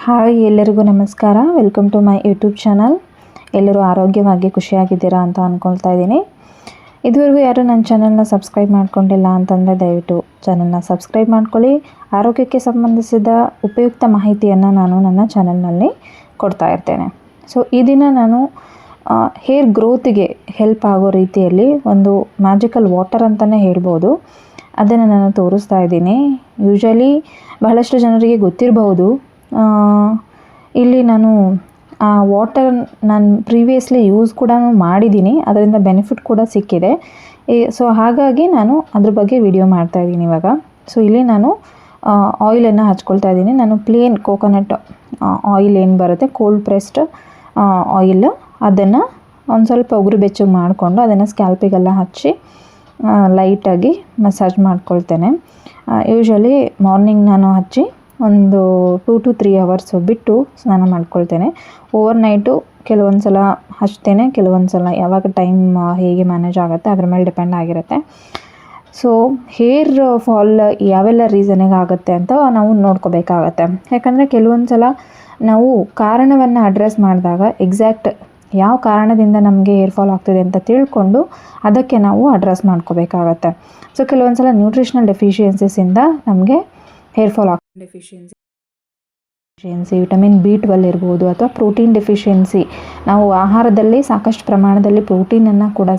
Hi, ಎಲ್ಲರಿಗೂ ನಮಸ್ಕಾರ. Welcome to my YouTube channel. ಎಲ್ಲರೂ ಆರೋಗ್ಯವಾಗಿ ಖುಷಿಯಾಗಿದ್ದೀರಾ ಅಂತ ಅಂದ್ಕೊಳ್ತಾ ಇದ್ದೀನಿ. ಇದುವರೆಗೂ ಯಾರು ನನ್ನ ಚಾನಲ್ನ ಸಬ್ಸ್ಕ್ರೈಬ್ ಮಾಡ್ಕೊಂಡಿಲ್ಲ ಅಂತಂದರೆ ದಯವಿಟ್ಟು ಚಾನಲ್ನ ಸಬ್ಸ್ಕ್ರೈಬ್ ಮಾಡ್ಕೊಳ್ಳಿ. ಆರೋಗ್ಯಕ್ಕೆ ಸಂಬಂಧಿಸಿದ ಉಪಯುಕ್ತ ಮಾಹಿತಿಯನ್ನು ನಾನು ನನ್ನ ಚಾನಲ್ನಲ್ಲಿ ಕೊಡ್ತಾ ಇರ್ತೇನೆ. ಸೊ ಈ ದಿನ ನಾನು ಹೇರ್ ಗ್ರೋತಿಗೆ ಹೆಲ್ಪ್ ಆಗೋ ರೀತಿಯಲ್ಲಿ ಒಂದು ಮ್ಯಾಜಿಕಲ್ ವಾಟರ್ ಅಂತಲೇ ಹೇಳ್ಬೋದು, ಅದನ್ನು ನಾನು ತೋರಿಸ್ತಾ ಇದ್ದೀನಿ. ಯೂಶಲಿ ಬಹಳಷ್ಟು ಜನರಿಗೆ ಗೊತ್ತಿರಬಹುದು. ಇಲ್ಲಿ ನಾನು ಆ ವಾಟರ್ ನಾನು ಪ್ರೀವಿಯಸ್ಲಿ ಯೂಸ್ ಕೂಡ ಮಾಡಿದ್ದೀನಿ, ಅದರಿಂದ ಬೆನಿಫಿಟ್ ಕೂಡ ಸಿಕ್ಕಿದೆ. ಸೊ ಹಾಗಾಗಿ ನಾನು ಅದ್ರ ಬಗ್ಗೆ ವಿಡಿಯೋ ಮಾಡ್ತಾಯಿದ್ದೀನಿ ಇವಾಗ. ಸೊ ಇಲ್ಲಿ ನಾನು ಆಯಿಲನ್ನು ಹಚ್ಕೊಳ್ತಾ ಇದ್ದೀನಿ. ನಾನು ಪ್ಲೇನ್ ಕೋಕೋನಟ್ ಆಯಿಲ್ ಏನು ಬರುತ್ತೆ, ಕೋಲ್ಡ್ ಪ್ರೆಸ್ಡ್ ಆಯಿಲ್, ಅದನ್ನು ಒಂದು ಸ್ವಲ್ಪ ಉಗುರು ಬೆಚ್ಚಗೆ ಮಾಡಿಕೊಂಡು ಅದನ್ನು ಸ್ಕ್ಯಾಲ್ಪಿಗೆಲ್ಲ ಹಚ್ಚಿ ಲೈಟಾಗಿ ಮಸಾಜ್ ಮಾಡ್ಕೊಳ್ತೇನೆ. ಯೂಶ್ವಲಿ ಮಾರ್ನಿಂಗ್ ನಾನು ಹಚ್ಚಿ ಒಂದು 2 to 3 ಅವರ್ಸು ಬಿಟ್ಟು ಸ್ನಾನ ಮಾಡ್ಕೊಳ್ತೇನೆ. ಓವರ್ನೈಟು ಕೆಲವೊಂದು ಸಲ ಹಚ್ತೇನೆ, ಕೆಲವೊಂದು ಸಲ ಯಾವಾಗ ಟೈಮ್ ಹೇಗೆ ಮ್ಯಾನೇಜ್ ಆಗುತ್ತೆ ಅದ್ರ ಮೇಲೆ ಡಿಪೆಂಡ್ ಆಗಿರುತ್ತೆ. ಸೊ ಹೇರ್ ಫಾಲ್ ಯಾವೆಲ್ಲ ರೀಸನಿಗೆ ಆಗುತ್ತೆ ಅಂತ ನಾವು ನೋಡ್ಕೋಬೇಕಾಗತ್ತೆ. ಯಾಕಂದರೆ ಕೆಲವೊಂದು ಸಲ ನಾವು ಕಾರಣವನ್ನು ಅಡ್ರೆಸ್ ಮಾಡಿದಾಗ ಎಕ್ಸಾಕ್ಟ್ ಯಾವ ಕಾರಣದಿಂದ ನಮಗೆ ಹೇರ್ ಫಾಲ್ ಆಗ್ತಿದೆ ಅಂತ ತಿಳ್ಕೊಂಡು ಅದಕ್ಕೆ ನಾವು ಅಡ್ರೆಸ್ ಮಾಡ್ಕೋಬೇಕಾಗತ್ತೆ. ಸೊ ಕೆಲವೊಂದು ಸಲ ನ್ಯೂಟ್ರಿಷನಲ್ ಡೆಫಿಷಿಯನ್ಸೀಸಿಂದ ನಮಗೆ hair fall deficiency, vitamin B12 ಇರ್ಬೋದು, ಅಥವಾ ಪ್ರೋಟೀನ್ ಡೆಫಿಷಿಯನ್ಸಿ, ನಾವು ಆಹಾರದಲ್ಲಿ ಸಾಕಷ್ಟು ಪ್ರಮಾಣದಲ್ಲಿ ಪ್ರೋಟೀನನ್ನು ಕೂಡ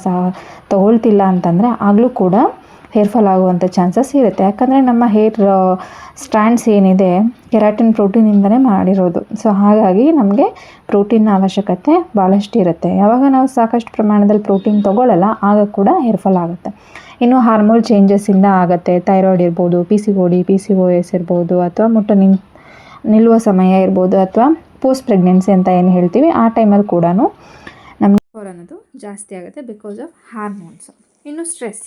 ತಗೊಳ್ತಿಲ್ಲ ಅಂತಂದರೆ ಆಗಲೂ ಕೂಡ ಹೇರ್ ಫಾಲ್ ಆಗುವಂಥ ಚಾನ್ಸಸ್ ಇರುತ್ತೆ. ಯಾಕಂದರೆ ನಮ್ಮ ಹೇರ್ ಸ್ಟ್ರ್ಯಾಂಡ್ಸ್ ಏನಿದೆ ಕೆರಾಟಿನ್ ಪ್ರೋಟೀನಿಂದನೇ ಮಾಡಿರೋದು. ಸೊ ಹಾಗಾಗಿ ನಮಗೆ ಪ್ರೋಟೀನ್ ಅವಶ್ಯಕತೆ ಭಾಳಷ್ಟು ಇರುತ್ತೆ. ಯಾವಾಗ ನಾವು ಸಾಕಷ್ಟು ಪ್ರಮಾಣದಲ್ಲಿ ಪ್ರೋಟೀನ್ ತೊಗೊಳ್ಳಲ್ಲ ಆಗ ಕೂಡ ಹೇರ್ ಫಾಲ್ ಆಗುತ್ತೆ. ಇನ್ನು ಹಾರ್ಮೋನ್ ಚೇಂಜಸ್ಸಿಂದ ಆಗುತ್ತೆ. ಥೈರಾಯ್ಡ್ ಇರ್ಬೋದು, PCOS ಇರ್ಬೋದು, ಅಥವಾ ಮುಟ್ಟು ನಿಲ್ಲುವ ಸಮಯ ಇರ್ಬೋದು, ಅಥವಾ ಪೋಸ್ಟ್ ಪ್ರೆಗ್ನೆನ್ಸಿ ಅಂತ ಏನು ಹೇಳ್ತೀವಿ ಆ ಟೈಮಲ್ಲಿ ಕೂಡ ನಮಗೆ ಫಾಲ್ ಅನ್ನೋದು ಜಾಸ್ತಿ ಆಗುತ್ತೆ ಬಿಕಾಸ್ ಆಫ್ ಹಾರ್ಮೋನ್ಸ್. ಇನ್ನು ಸ್ಟ್ರೆಸ್,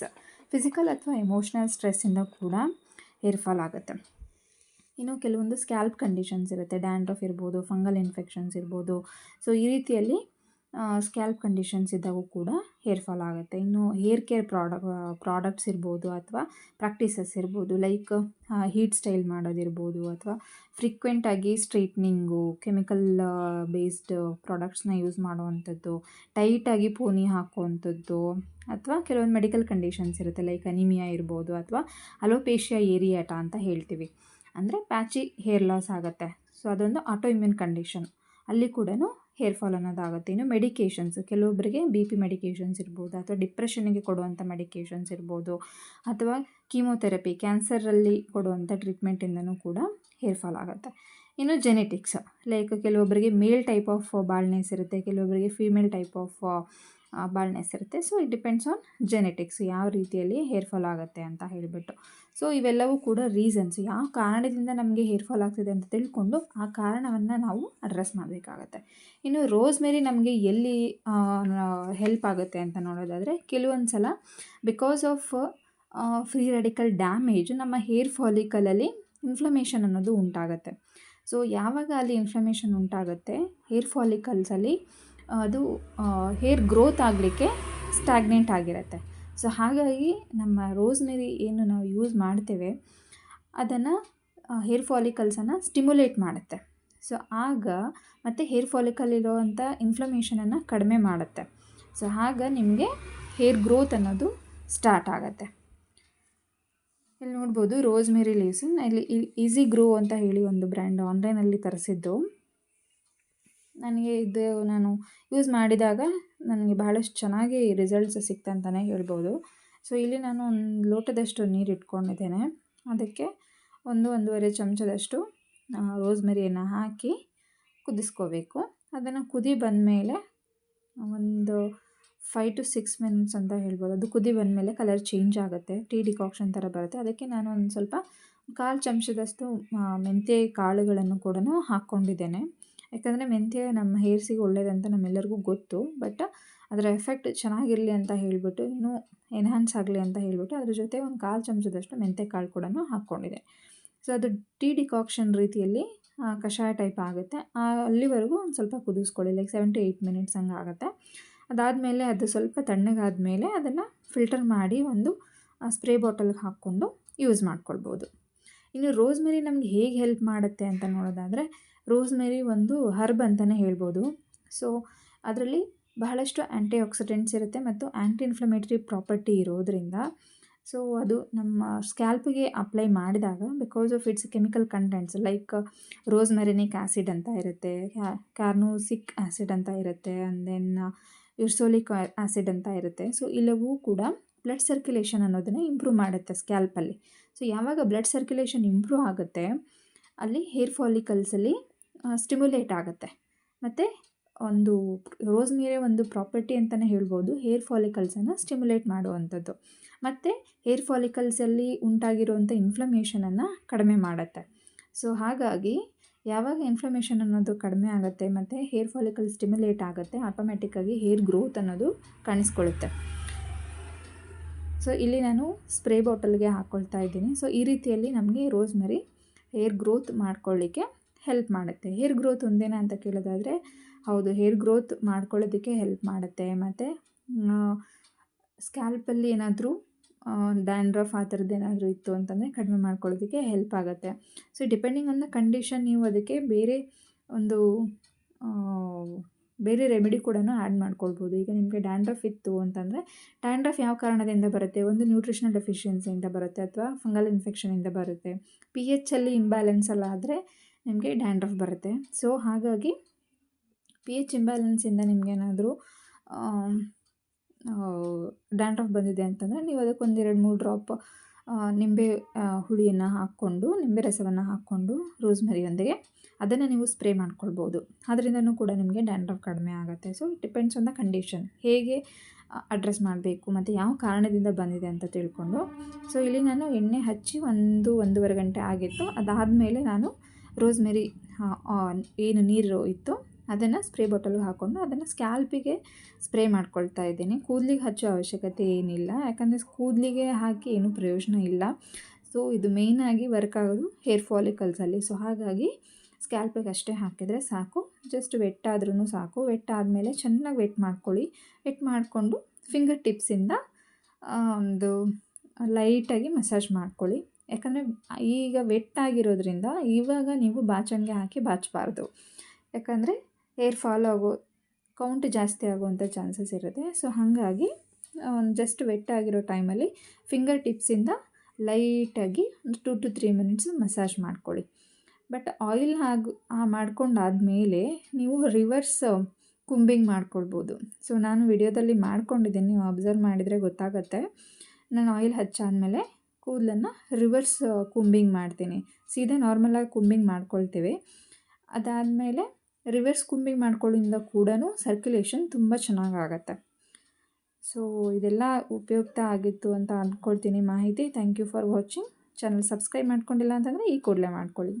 ಫಿಸಿಕಲ್ ಅಥವಾ ಎಮೋಷ್ನಲ್ ಸ್ಟ್ರೆಸ್ಸಿಂದ ಕೂಡ ಹೇರ್ ಫಾಲ್ ಆಗುತ್ತೆ. ಇನ್ನು ಕೆಲವೊಂದು ಸ್ಕ್ಯಾಲ್ಪ್ ಕಂಡೀಷನ್ಸ್ ಇರುತ್ತೆ, ಡ್ಯಾಂಡ್ರಫ್ ಇರ್ಬೋದು, ಫಂಗಲ್ ಇನ್ಫೆಕ್ಷನ್ಸ್ ಇರ್ಬೋದು. ಸೊ ಈ ರೀತಿಯಲ್ಲಿ ಸ್ಕ್ಯಾಲ್ಪ್ ಕಂಡೀಷನ್ಸ್ ಇದ್ದಾಗೂ ಕೂಡ ಹೇರ್ ಫಾಲ್ ಆಗುತ್ತೆ. ಇನ್ನು ಹೇರ್ ಕೇರ್ ಪ್ರಾಡಕ್ಟ್ಸ್ ಇರ್ಬೋದು, ಅಥವಾ ಪ್ರಾಕ್ಟೀಸಸ್ ಇರ್ಬೋದು, ಲೈಕ್ ಹೀಟ್ ಸ್ಟೈಲ್ ಮಾಡೋದಿರ್ಬೋದು, ಅಥವಾ ಫ್ರೀಕ್ವೆಂಟಾಗಿ ಸ್ಟ್ರೈಟ್ನಿಂಗು, ಕೆಮಿಕಲ್ ಬೇಸ್ಡ್ ಪ್ರಾಡಕ್ಟ್ಸ್ನ ಯೂಸ್ ಮಾಡುವಂಥದ್ದು, ಟೈಟಾಗಿ ಪೋನಿ ಹಾಕುವಂಥದ್ದು, ಅಥವಾ ಕೆಲವೊಂದು ಮೆಡಿಕಲ್ ಕಂಡೀಷನ್ಸ್ ಇರುತ್ತೆ ಲೈಕ್ ಅನಿಮಿಯಾ ಇರ್ಬೋದು, ಅಥವಾ ಅಲೋಪೇಶಿಯಾ ಏರಿಯಾಟಾ ಅಂತ ಹೇಳ್ತೀವಿ. ಅಂದರೆ ಪ್ಯಾಚಿ ಹೇರ್ ಲಾಸ್ ಆಗುತ್ತೆ. ಸೊ ಅದೊಂದು ಆಟೋ ಇಮ್ಯೂನ್ ಕಂಡೀಷನ್, ಅಲ್ಲಿ ಕೂಡ ಹೇರ್ ಫಾಲ್ ಅನ್ನೋದಾಗುತ್ತೆ. ಇನ್ನು ಮೆಡಿಕೇಷನ್ಸ್, ಕೆಲವೊಬ್ಬರಿಗೆ BP ಮೆಡಿಕೇಷನ್ಸ್ ಇರ್ಬೋದು, ಅಥವಾ ಡಿಪ್ರೆಷನ್ನಿಗೆ ಕೊಡುವಂಥ ಮೆಡಿಕೇಷನ್ಸ್ ಇರ್ಬೋದು, ಅಥವಾ ಕೀಮೋಥೆರಪಿ, ಕ್ಯಾನ್ಸರಲ್ಲಿ ಕೊಡುವಂಥ ಟ್ರೀಟ್ಮೆಂಟಿಂದನೂ ಕೂಡ ಹೇರ್ ಫಾಲ್ ಆಗುತ್ತೆ. ಇನ್ನು ಜೆನೆಟಿಕ್ಸ್, ಲೈಕ್ ಕೆಲವೊಬ್ಬರಿಗೆ ಮೇಲ್ ಟೈಪ್ ಆಫ್ ಬಾಲ್ನೆಸ್ ಇರುತ್ತೆ, ಕೆಲವೊಬ್ಬರಿಗೆ ಫೀಮೇಲ್ ಟೈಪ್ ಆಫ್ ಬಾಲ್ನೆಸ್ ಇರುತ್ತೆ. So it depends on genetics, ಯಾವ ರೀತಿಯಲ್ಲಿ ಹೇರ್ ಫಾಲ್ ಆಗುತ್ತೆ ಅಂತ ಹೇಳಿಬಿಟ್ಟು. ಸೊ ಇವೆಲ್ಲವೂ ಕೂಡ ರೀಸನ್ಸ್, ಯಾವ ಕಾರಣದಿಂದ ನಮಗೆ ಹೇರ್ ಫಾಲ್ ಆಗ್ತಿದೆ ಅಂತ ತಿಳ್ಕೊಂಡು ಆ ಕಾರಣವನ್ನು ನಾವು ಅಡ್ರೆಸ್ ಮಾಡಬೇಕಾಗತ್ತೆ. ಇನ್ನು ರೋಸ್ಮೆರಿ ನಮಗೆ ಎಲ್ಲಿ ಹೆಲ್ಪ್ ಆಗುತ್ತೆ ಅಂತ ನೋಡೋದಾದರೆ, ಕೆಲವೊಂದು ಸಲ because of free radical damage ನಮ್ಮ ಹೇರ್ ಫಾಲಿಕಲಲ್ಲಿ ಇನ್ಫ್ಲಮೇಷನ್ ಅನ್ನೋದು ಉಂಟಾಗುತ್ತೆ. ಸೊ ಯಾವಾಗ ಅಲ್ಲಿ ಇನ್ಫ್ಲಮೇಷನ್ ಉಂಟಾಗುತ್ತೆ ಹೇರ್ ಫಾಲಿಕಲ್ಸಲ್ಲಿ, ಅದು ಹೇರ್ ಗ್ರೋತ್ ಆಗಲಿಕ್ಕೆ ಸ್ಟ್ಯಾಗ್ನೆಂಟ್ ಆಗಿರುತ್ತೆ. ಸೊ ಹಾಗಾಗಿ ನಮ್ಮ ರೋಸ್ಮೆರಿ ಏನು ನಾವು ಯೂಸ್ ಮಾಡ್ತೇವೆ ಅದನ್ನು ಹೇರ್ ಫಾಲಿಕಲ್ಸನ್ನು ಸ್ಟಿಮ್ಯುಲೇಟ್ ಮಾಡುತ್ತೆ. ಸೊ ಆಗ ಮತ್ತು ಹೇರ್ ಫಾಲಿಕಲ್ ಇರೋವಂಥ ಇನ್ಫ್ಲಮೇಷನನ್ನು ಕಡಿಮೆ ಮಾಡುತ್ತೆ. ಸೊ ಆಗ ನಿಮಗೆ ಹೇರ್ ಗ್ರೋತ್ ಅನ್ನೋದು ಸ್ಟಾರ್ಟ್ ಆಗುತ್ತೆ. ಇಲ್ಲಿ ನೋಡ್ಬೋದು ರೋಸ್ಮೆರಿ ಲೀವ್ಸ್, ಇಲ್ಲಿ ಈಸಿ ಗ್ರೋ ಅಂತ ಹೇಳಿ ಒಂದು ಬ್ರ್ಯಾಂಡ್ ಆನ್ಲೈನಲ್ಲಿ ತರಿಸಿದ್ದು. ನನಗೆ ಇದು ನಾನು ಯೂಸ್ ಮಾಡಿದಾಗ ನನಗೆ ಬಹಳಷ್ಟು ಚೆನ್ನಾಗಿ ರಿಸಲ್ಟ್ಸ್ ಸಿಕ್ತಂತಲೇ ಹೇಳ್ಬೋದು. ಸೊ ಇಲ್ಲಿ ನಾನು ಒಂದು ಲೋಟದಷ್ಟು ನೀರು ಇಟ್ಕೊಂಡಿದ್ದೇನೆ, ಅದಕ್ಕೆ 1-1.5 ಚಮಚದಷ್ಟು ರೋಸ್ಮೆರಿಯನ್ನು ಹಾಕಿ ಕುದಿಸ್ಕೋಬೇಕು. ಅದನ್ನು ಕುದಿ ಬಂದಮೇಲೆ ಒಂದು 5 to 6 minutes ಅಂತ ಹೇಳ್ಬೋದು. ಅದು ಕುದಿ ಬಂದಮೇಲೆ ಕಲರ್ ಚೇಂಜ್ ಆಗುತ್ತೆ, ಟೀ ಡಿಕಾಕ್ಷನ್ ಥರ ಬರುತ್ತೆ. ಅದಕ್ಕೆ ನಾನು ಒಂದು ಸ್ವಲ್ಪ 1/4 ಚಮಚದಷ್ಟು ಮೆಂತ್ಯ ಕಾಳುಗಳನ್ನು ಕೂಡ ಹಾಕ್ಕೊಂಡಿದ್ದೇನೆ. ಯಾಕಂದರೆ ಮೆಂತ್ಯ ನಮ್ಮ ಹೇರ್ಸಿಗೆ ಒಳ್ಳೆಯದಂತ ನಮ್ಮೆಲ್ಲರಿಗೂ ಗೊತ್ತು, ಬಟ್ ಅದರ ಎಫೆಕ್ಟ್ ಚೆನ್ನಾಗಿರಲಿ ಅಂತ ಹೇಳಿಬಿಟ್ಟು, ಇನ್ನೂ ಎನ್ಹಾನ್ಸ್ ಆಗಲಿ ಅಂತ ಹೇಳಿಬಿಟ್ಟು ಅದ್ರ ಜೊತೆ 1/4 ಚಮಚದಷ್ಟು ಮೆಂತ್ಯ ಕಾಳು ಕೂಡ ಹಾಕ್ಕೊಂಡಿದೆ. ಸೊ ಅದು ಟೀ ಡಿಕಾಕ್ಷನ್ ರೀತಿಯಲ್ಲಿ ಕಷಾಯ ಟೈಪ್ ಆಗುತ್ತೆ. ಅಲ್ಲಿವರೆಗೂ ಒಂದು ಸ್ವಲ್ಪ ಕುದಿಸ್ಕೊಳ್ಳಿ, ಲೈಕ್ 7 to 8 minutes ಹಂಗೆ ಆಗುತ್ತೆ. ಅದಾದಮೇಲೆ ಅದು ಸ್ವಲ್ಪ ತಣ್ಣಗಾದಮೇಲೆ ಅದನ್ನು ಫಿಲ್ಟರ್ ಮಾಡಿ ಒಂದು ಸ್ಪ್ರೇ ಬಾಟಲ್ಗೆ ಹಾಕ್ಕೊಂಡು ಯೂಸ್ ಮಾಡ್ಕೊಳ್ಬೋದು. ಇನ್ನು ರೋಸ್ಮೆರಿ ನಮ್ಗೆ ಹೇಗೆ ಹೆಲ್ಪ್ ಮಾಡುತ್ತೆ ಅಂತ ನೋಡೋದಾದರೆ, ರೋಸ್ಮೆರಿ ಒಂದು ಹರ್ಬ್ ಅಂತಲೇ ಹೇಳ್ಬೋದು. ಸೊ ಅದರಲ್ಲಿ ಬಹಳಷ್ಟು ಆ್ಯಂಟಿ ಆಕ್ಸಿಡೆಂಟ್ಸ್ ಇರುತ್ತೆ ಮತ್ತು ಆ್ಯಂಟಿ ಇನ್ಫ್ಲಮೇಟರಿ ಪ್ರಾಪರ್ಟಿ ಇರೋದರಿಂದ ಸೊ ಅದು ನಮ್ಮ ಸ್ಕ್ಯಾಲ್ಪಿಗೆ ಅಪ್ಲೈ ಮಾಡಿದಾಗ because of its chemical contents like rosmarinic acid ಅಂತ ಇರುತ್ತೆ, ಕಾರ್ನೋಸಿಕ್ ಆ್ಯಸಿಡ್ ಅಂತ ಇರುತ್ತೆ, ಆ್ಯಂಡ್ ದೆನ್ ಯುರ್ಸೋಲಿಕ್ ಆ್ಯಸಿಡ್ ಅಂತ ಇರುತ್ತೆ. ಸೊ ಇಲ್ಲವೂ ಕೂಡ ಬ್ಲಡ್ ಸರ್ಕ್ಯುಲೇಷನ್ ಅನ್ನೋದನ್ನು ಇಂಪ್ರೂವ್ ಮಾಡುತ್ತೆ ಸ್ಕ್ಯಾಲ್ಪಲ್ಲಿ. ಸೊ ಯಾವಾಗ ಬ್ಲಡ್ ಸರ್ಕ್ಯುಲೇಷನ್ ಇಂಪ್ರೂವ್ ಆಗುತ್ತೆ ಅಲ್ಲಿ ಹೇರ್ ಫಾಲಿಕಲ್ಸಲ್ಲಿ ಸ್ಟಿಮ್ಯುಲೇಟ್ ಆಗುತ್ತೆ. ಮತ್ತು ಒಂದು ರೋಸ್ಮೇರಿ ಒಂದು ಪ್ರಾಪರ್ಟಿ ಅಂತಲೇ ಹೇಳ್ಬೋದು, ಹೇರ್ ಫಾಲಿಕಲ್ಸನ್ನು ಸ್ಟಿಮ್ಯುಲೇಟ್ ಮಾಡುವಂಥದ್ದು. ಮತ್ತು ಹೇರ್ ಫಾಲಿಕಲ್ಸಲ್ಲಿ ಉಂಟಾಗಿರುವಂಥ ಇನ್ಫ್ಲಮೇಷನನ್ನು ಕಡಿಮೆ ಮಾಡುತ್ತೆ. ಸೊ ಹಾಗಾಗಿ ಯಾವಾಗ ಇನ್ಫ್ಲಮೇಷನ್ ಅನ್ನೋದು ಕಡಿಮೆ ಆಗುತ್ತೆ ಮತ್ತು ಹೇರ್ ಫಾಲಿಕಲ್ ಸ್ಟಿಮ್ಯುಲೇಟ್ ಆಗುತ್ತೆ, ಆಟೋಮೆಟಿಕ್ಕಾಗಿ ಹೇರ್ ಗ್ರೋತ್ ಅನ್ನೋದು ಕಾಣಿಸ್ಕೊಳ್ಳುತ್ತೆ. ಸೊ ಇಲ್ಲಿ ನಾನು ಸ್ಪ್ರೇ ಬಾಟಲ್ಗೆ ಹಾಕ್ಕೊಳ್ತಾ ಇದ್ದೀನಿ. ಸೊ ಈ ರೀತಿಯಲ್ಲಿ ನಮಗೆ ರೋಸ್ಮೆರಿ ಹೇರ್ ಗ್ರೋತ್ ಮಾಡ್ಕೊಳ್ಳಿಕ್ಕೆ ಹೆಲ್ಪ್ ಮಾಡುತ್ತೆ. ಹೇರ್ ಗ್ರೋತ್ ಒಂದೇನಾ ಅಂತ ಕೇಳೋದಾದರೆ ಹೌದು, ಹೇರ್ ಗ್ರೋತ್ ಮಾಡ್ಕೊಳ್ಳೋದಕ್ಕೆ ಹೆಲ್ಪ್ ಮಾಡುತ್ತೆ. ಮತ್ತು ಸ್ಕ್ಯಾಲ್ಪಲ್ಲಿ ಏನಾದರೂ ಡ್ಯಾಂಡ್ರಫ್ ಆ ಥರದ್ದು ಏನಾದರೂ ಇತ್ತು ಅಂತಂದರೆ ಕಡಿಮೆ ಮಾಡ್ಕೊಳ್ಳೋದಕ್ಕೆ ಹೆಲ್ಪ್ ಆಗುತ್ತೆ. So depending on the condition ನೀವು ಅದಕ್ಕೆ ಬೇರೆ ರೆಮಿಡಿ ಕೂಡ ಆ್ಯಡ್ ಮಾಡ್ಕೊಳ್ಬೋದು. ಈಗ ನಿಮಗೆ ಡ್ಯಾಂಡ್ರಫ್ ಇತ್ತು ಅಂತಂದರೆ ಡ್ಯಾಂಡ್ರಫ್ ಯಾವ ಕಾರಣದಿಂದ ಬರುತ್ತೆ, ಒಂದು ನ್ಯೂಟ್ರಿಷನಲ್ ಡೆಫಿಷಿಯನ್ಸಿಯಿಂದ ಬರುತ್ತೆ ಅಥವಾ ಫಂಗಲ್ ಇನ್ಫೆಕ್ಷನಿಂದ ಬರುತ್ತೆ. pH ಅಲ್ಲಿ ಇಂಬ್ಯಾಲೆನ್ಸ್ ಅಲ್ಲ ಆದರೆ ನಿಮಗೆ ಡ್ಯಾಂಡ್ರಫ್ ಬರುತ್ತೆ. ಸೊ ಹಾಗಾಗಿ pH ಇಂಬ್ಯಾಲೆನ್ಸಿಂದ ನಿಮಗೇನಾದರೂ ಡ್ಯಾಂಡ್ರಫ್ ಬಂದಿದೆ ಅಂತಂದರೆ ನೀವು ಅದಕ್ಕೆ 1-2-3 ಡ್ರಾಪ್ ನಿಂಬೆ ಹುಳಿಯನ್ನು ಹಾಕ್ಕೊಂಡು, ನಿಂಬೆ ರಸವನ್ನು ಹಾಕ್ಕೊಂಡು ರೋಸ್ಮೆರಿಯೊಂದಿಗೆ ಅದನ್ನು ನೀವು ಸ್ಪ್ರೇ ಮಾಡ್ಕೊಳ್ಬೋದು. ಅದರಿಂದನೂ ಕೂಡ ನಿಮಗೆ ಡ್ಯಾಂಡ್ರಫ್ ಕಡಿಮೆ ಆಗುತ್ತೆ. So it depends on the condition, ಹೇಗೆ ಅಡ್ರೆಸ್ ಮಾಡಬೇಕು ಮತ್ತು ಯಾವ ಕಾರಣದಿಂದ ಬಂದಿದೆ ಅಂತ ತಿಳ್ಕೊಂಡು. ಸೊ ಇಲ್ಲಿ ನಾನು ಎಣ್ಣೆ ಹಚ್ಚಿ 1-1.5 ಗಂಟೆ ಆಗಿತ್ತು. ಅದಾದಮೇಲೆ ನಾನು ರೋಸ್ಮೆರಿ ಏನು ನೀರು ಇತ್ತು ಅದನ್ನು ಸ್ಪ್ರೇ ಬಾಟಲ್ಗೆ ಹಾಕ್ಕೊಂಡು ಅದನ್ನು ಸ್ಕ್ಯಾಲ್ಪಿಗೆ ಸ್ಪ್ರೇ ಮಾಡ್ಕೊಳ್ತಾ ಇದ್ದೀನಿ. ಕೂದಲಿಗೆ ಹಚ್ಚೋ ಅವಶ್ಯಕತೆ ಏನಿಲ್ಲ, ಯಾಕಂದರೆ ಕೂದಲಿಗೆ ಹಾಕಿ ಏನೂ ಪ್ರಯೋಜನ ಇಲ್ಲ. ಸೊ ಇದು ಮೇಯ್ನಾಗಿ ವರ್ಕ್ ಆಗೋದು ಹೇರ್ ಫಾಲಿಕಲ್ಸಲ್ಲಿ. ಸೊ ಹಾಗಾಗಿ ಸ್ಕ್ಯಾಲ್ಪಿಗೆ ಅಷ್ಟೇ ಹಾಕಿದರೆ ಸಾಕು, ಜಸ್ಟ್ ವೆಟ್ ಆದ್ರೂ ಸಾಕು. ವೆಟ್ ಆದಮೇಲೆ ಚೆನ್ನಾಗಿ ವೆಟ್ ಮಾಡ್ಕೊಳ್ಳಿ. ವೆಟ್ ಮಾಡಿಕೊಂಡು ಫಿಂಗರ್ ಟಿಪ್ಸಿಂದ ಒಂದು ಲೈಟಾಗಿ ಮಸಾಜ್ ಮಾಡ್ಕೊಳ್ಳಿ. ಯಾಕಂದರೆ ಈಗ ವೆಟ್ ಆಗಿರೋದ್ರಿಂದ ಇವಾಗ ನೀವು ಬಾಚಣಿಗೆ ಹಾಕಿ ಬಾಚಬಾರ್ದು, ಯಾಕಂದರೆ ಹೇರ್ ಫಾಲ್ ಆಗೋ ಕೌಂಟ್ ಜಾಸ್ತಿ ಆಗುವಂಥ ಚಾನ್ಸಸ್ ಇರುತ್ತೆ. ಸೊ ಹಾಗಾಗಿ ಜಸ್ಟ್ ವೆಟ್ ಆಗಿರೋ ಟೈಮಲ್ಲಿ ಫಿಂಗರ್ ಟಿಪ್ಸಿಂದ ಲೈಟಾಗಿ 2-3 ಮಿನಿಟ್ಸ್ ಮಸಾಜ್ ಮಾಡ್ಕೊಳ್ಳಿ. ಬಟ್ ಆಯಿಲ್ ಮಾಡ್ಕೊಂಡಾದಮೇಲೆ ನೀವು ರಿವರ್ಸ್ ಕುಂಬಿಂಗ್ ಮಾಡ್ಕೊಳ್ಬೋದು. ಸೊ ನಾನು ವಿಡಿಯೋದಲ್ಲಿ ಮಾಡ್ಕೊಂಡಿದ್ದೀನಿ, ನೀವು ಅಬ್ಸರ್ವ್ ಮಾಡಿದರೆ ಗೊತ್ತಾಗುತ್ತೆ. ನಾನು ಆಯಿಲ್ ಹಚ್ಚಾದಮೇಲೆ ಕೂದಲನ್ನು ರಿವರ್ಸ್ ಕುಂಬಿಂಗ್ ಮಾಡ್ತೀನಿ. ಸೀದಾ ನಾರ್ಮಲಾಗಿ ಕುಂಬಿಂಗ್ ಮಾಡ್ಕೊಳ್ತೀವಿ. ಅದಾದಮೇಲೆ ರಿವರ್ಸ್ ಕುಂಬಿಂಗ್ ಮಾಡ್ಕೊಳ್ಳೋದ್ರಿಂದ ಕೂಡ ಸರ್ಕ್ಯುಲೇಷನ್ ತುಂಬ ಚೆನ್ನಾಗಾಗತ್ತೆ. ಸೊ ಇದೆಲ್ಲ ಉಪಯುಕ್ತ ಆಗಿತ್ತು ಅಂತ ಅಂದ್ಕೊಳ್ತೀನಿ ಮಾಹಿತಿ. Thank you for watching. Channel subscribe ಮಾಡ್ಕೊಂಡಿಲ್ಲ ಅಂತಂದರೆ ಈ ಕೂಡಲೇ ಮಾಡ್ಕೊಳ್ಳಿ.